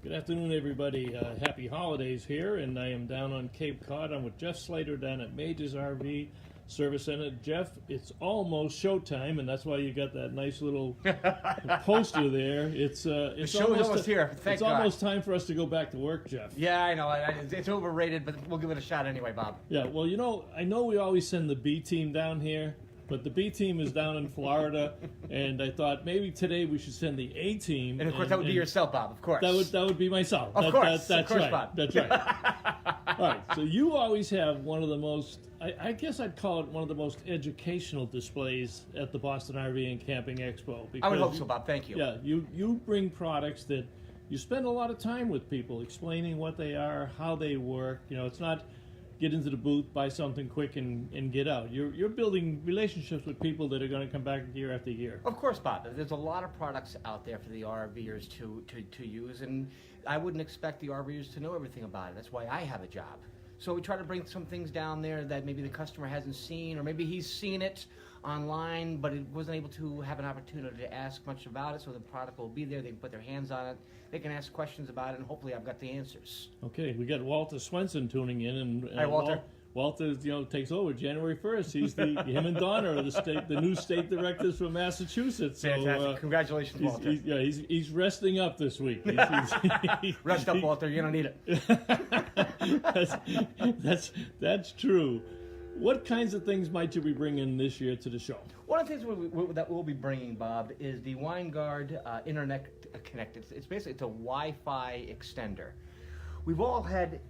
Good afternoon, everybody. Happy holidays here, and I am down on Cape Cod. I'm with Jeff Slater down at Major's RV Service Center. Jeff, it's almost showtime, and that's why you got that nice little poster there. It's almost here. Thank God. Almost time for us to go back to work, Jeff. Yeah, I know. It's overrated, but we'll give it a shot anyway, Bob. Yeah, well, I know we always send the B team down here, but the B team is down in Florida, and I thought maybe today we should send the A team. And of course, that would be yourself, Bob. Of course. That would be myself. Of course, that's right. Bob. That's right. All right. So you always have one of the most, I guess I'd call it one of the most educational displays at the Boston RV and Camping Expo. I would hope so, Bob. Thank you. Yeah, you bring products that you spend a lot of time with people explaining what they are, how they work. It's not get into the booth, buy something quick, and get out. You're building relationships with people that are going to come back year after year. Of course, Bob. There's a lot of products out there for the RVers to use, and I wouldn't expect the RVers to know everything about it. That's why I have a job. So we try to bring some things down there that maybe the customer hasn't seen, or maybe he's seen it online, but it wasn't able to have an opportunity to ask much about it, so the product will be there. They can put their hands on it. They can ask questions about it, and hopefully I've got the answers. Okay, we got Walter Swenson tuning in, and Hi, Walter. Walter, takes over January 1st. He's him and Donna are the new state directors from Massachusetts. So, fantastic! Congratulations, Walter. He's resting up this week. Rest up, Walter. You're gonna need it. That's true. What kinds of things might you be bringing this year to the show? One of the things that we'll be bringing, Bob, is the WineGuard Internet Connect. It's basically a Wi-Fi extender. We've all had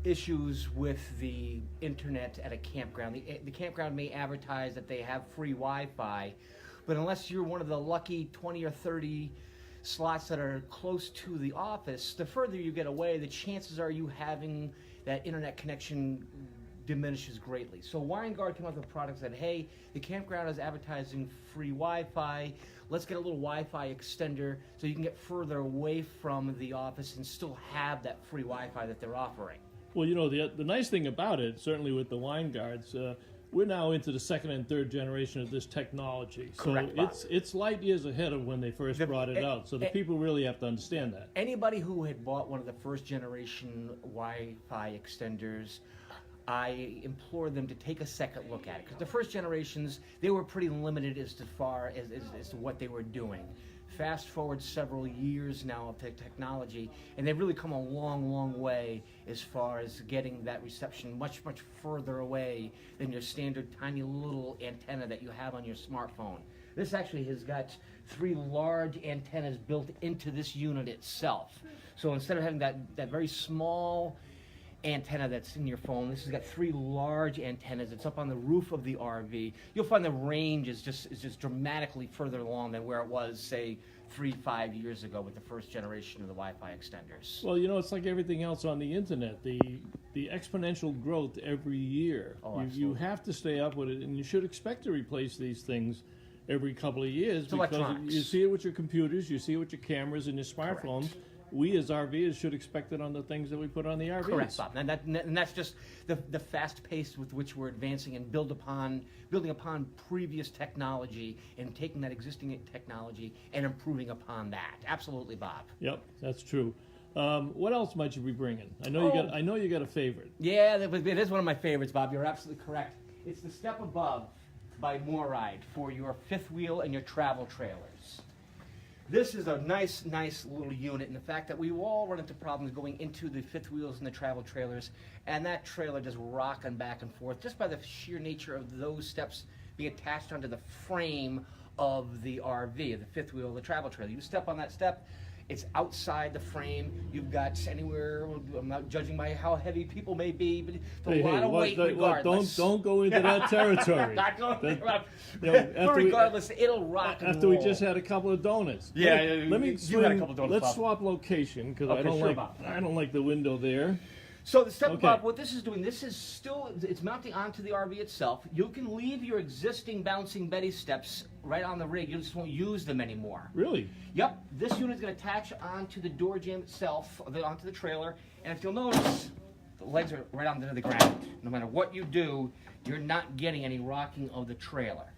issues with the internet at a campground. The campground may advertise that they have free Wi-Fi, but unless you're one of the lucky 20 or 30 slots that are close to the office, the further you get away, the chances are you having that internet connection diminishes greatly. So WineGuard came up with products that, hey, the campground is advertising free Wi-Fi. Let's get a little Wi-Fi extender so you can get further away from the office and still have that free Wi-Fi that they're offering. Well, the nice thing about it, certainly with the WineGuards, we're now into the second and third generation of this technology. So Correct, Bob. it's light years ahead of when they first brought it out. So the people really have to understand that. Anybody who had bought one of the first generation Wi-Fi extenders, I implore them to take a second look at it, because the first generations, they were pretty limited as far as to what they were doing. Fast forward several years now of technology, and they've really come a long, long way as far as getting that reception much, much further away than your standard tiny little antenna that you have on your smartphone. This actually has got 3 large antennas built into this unit itself. So instead of having that very small antenna that's in your phone, this has got 3 large antennas. It's up on the roof of the RV. You'll find the range is just dramatically further along than where it was, say, 3-5 years ago with the first generation of the Wi-Fi extenders. Well, it's like everything else on the internet. The exponential growth every year. Oh, you have to stay up with it, and you should expect to replace these things every couple of years, it's because electronics. You see it with your computers, you see it with your cameras and your smartphones. Correct. We as RVers should expect it on the things that we put on the RVs. Correct, Bob. And that's just the fast pace with which we're advancing and building upon previous technology and taking that existing technology and improving upon that. Absolutely, Bob. Yep, that's true. What else might you be bringing? I know you got a favorite. Yeah, it is one of my favorites, Bob. You're absolutely correct. It's the Step Above by Moride for your fifth wheel and your travel trailers. This is a nice little unit, and the fact that we all run into problems going into the fifth wheels and the travel trailers, and that trailer just rocking back and forth just by the sheer nature of those steps being attached onto the frame of the RV, the fifth wheel of the travel trailer. You step on that step, it's outside the frame. You've got anywhere, I'm not judging by how heavy people may be, but it's a lot of weight regardless. Don't go into that territory. Not going regardless, it'll rock and After roll. we just had a couple of donuts. Yeah, let me you swing, had a couple of donuts, let's Bob. swap location, because Okay, I don't like the window there. So the Step Okay. Above, what this is doing, it's mounting onto the RV itself. You can leave your existing bouncing Betty steps right on the rig. You just won't use them anymore. Really? Yep. This unit's going to attach onto the door jamb itself, onto the trailer. And if you'll notice, the legs are right onto the ground. No matter what you do, you're not getting any rocking of the trailer.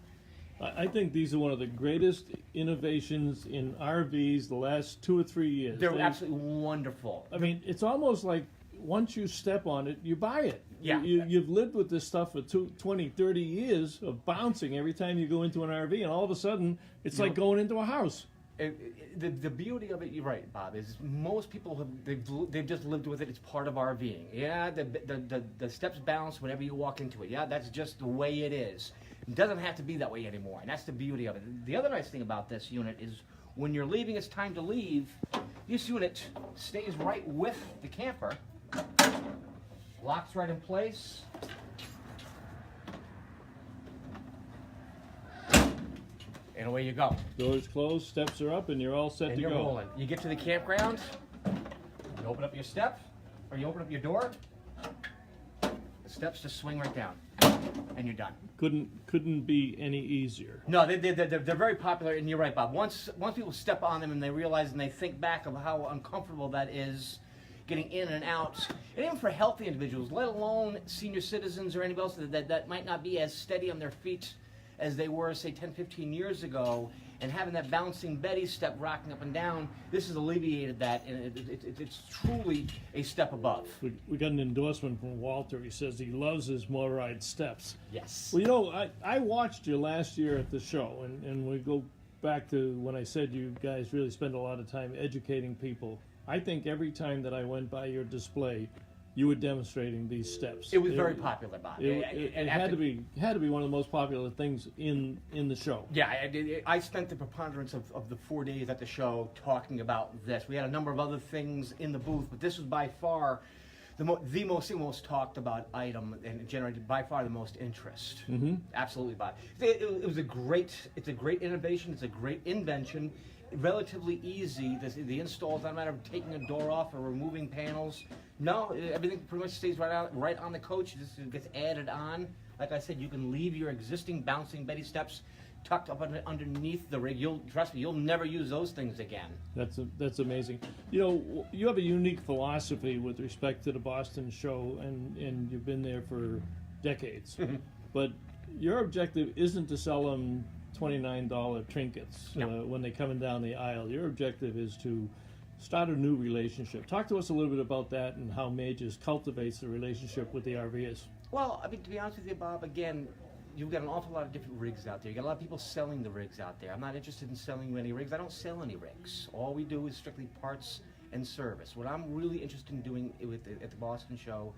I think these are one of the greatest innovations in RVs the last 2 or 3 years. They're absolutely wonderful. I mean, it's almost like once you step on it, you buy it. Yeah. You've lived with this stuff for 20, 30 years of bouncing every time you go into an RV, and all of a sudden, it's like going into a house. The beauty of it, you're right, Bob, is most people they've just lived with it. It's part of RVing. Yeah, the steps bounce whenever you walk into it. Yeah, that's just the way it is. It doesn't have to be that way anymore, and that's the beauty of it. The other nice thing about this unit is when you're leaving, it's time to leave. This unit stays right with the camper, locks right in place. And away you go. Doors closed, steps are up, and you're all set And to you're go. rolling. You get to the campground, you open up your step, or you open up your door, the steps just swing right down, and you're done. Couldn't be any easier. No, they're very popular, and you're right, Bob. Once people step on them and they realize and they think back of how uncomfortable that is, getting in and out, and even for healthy individuals, let alone senior citizens or anybody else that might not be as steady on their feet as they were, say, 10, 15 years ago, and having that bouncing Betty step rocking up and down, this has alleviated that, and it's truly a step above. We got an endorsement from Walter. He says he loves his more ride steps. Yes. Well, you know, I watched you last year at the show, and we go back to when I said you guys really spend a lot of time educating people. I think every time that I went by your display, you were demonstrating these steps. It was very popular, Bob. It had to be one of the most popular things in the show. Yeah, I spent the preponderance of the 4 days at the show talking about this. We had a number of other things in the booth, but this was by far the most talked about item, and it generated by far the most interest. Mm-hmm. Absolutely, Bob. It's a great innovation. It's a great invention. Relatively easy. The install is not a matter of taking a door off or removing panels. No, everything pretty much stays right on the coach. It gets added on. Like I said, you can leave your existing bouncing Betty steps tucked up underneath the rig. Trust me, you'll never use those things again. That's amazing. You know, you have a unique philosophy with respect to the Boston show, and you've been there for decades. But your objective isn't to sell them $29 trinkets when they're coming down the aisle. Your objective is to start a new relationship. Talk to us a little bit about that and how Majors cultivates the relationship with the RVers. Well, I mean, to be honest with you, Bob, again, you've got an awful lot of different rigs out there. You've got a lot of people selling the rigs out there. I'm not interested in selling you any rigs. I don't sell any rigs. All we do is strictly parts and service. What I'm really interested in doing at the Boston show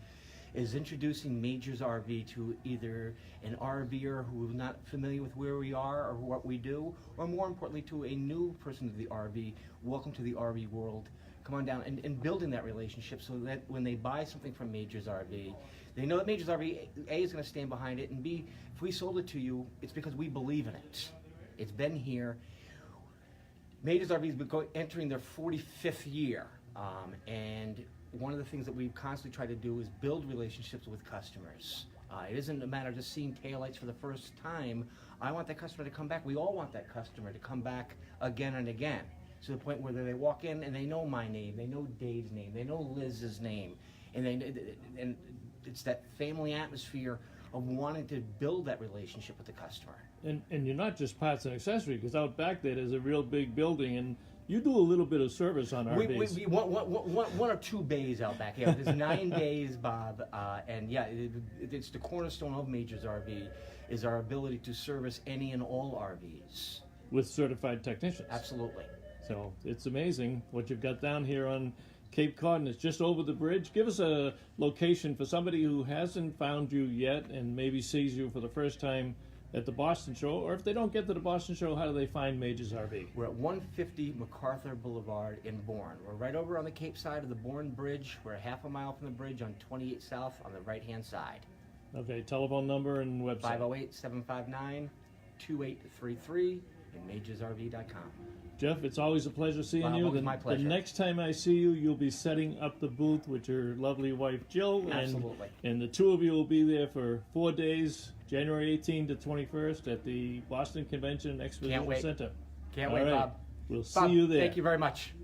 is introducing Majors RV to either an RVer who is not familiar with where we are or what we do, or more importantly, to a new person to the RV. Welcome to the RV world. Come on down and building that relationship so that when they buy something from Majors RV, they know that Majors RV, A, is going to stand behind it, and B, if we sold it to you, it's because we believe in it. It's been here. Majors RV has been entering their 45th year, and one of the things that we constantly try to do is build relationships with customers. It isn't a matter of just seeing taillights for the first time. I want that customer to come back. We all want that customer to come back again and again, to the point where they walk in and they know my name, they know Dave's name, they know Liz's name, and it's that family atmosphere of wanting to build that relationship with the customer. And you're not just parts and accessories, because out back there's a real big building, and you do a little bit of service on RVs. We one or two bays out back here. There's 9 bays, Bob, and yeah, it's the cornerstone of Majors RV is our ability to service any and all RVs. With certified technicians. Absolutely. So it's amazing what you've got down here on Cape Cod, and it's just over the bridge. Give us a location for somebody who hasn't found you yet and maybe sees you for the first time at the Boston show, or if they don't get to the Boston show, how do they find Majors RV? We're at 150 MacArthur Boulevard in Bourne. We're right over on the Cape side of the Bourne Bridge. We're a half a mile from the bridge on 28 South on the right-hand side. Okay, telephone number and website. 508-759-2833 and majorsrv.com. Jeff, it's always a pleasure seeing you. My pleasure. The next time I see you, you'll be setting up the booth with your lovely wife, Jill. Absolutely. And the two of you will be there for 4 days, January 18th to 21st at the Boston Convention and Exposition Center. Can't wait, Bob. We'll see you there. Thank you very much.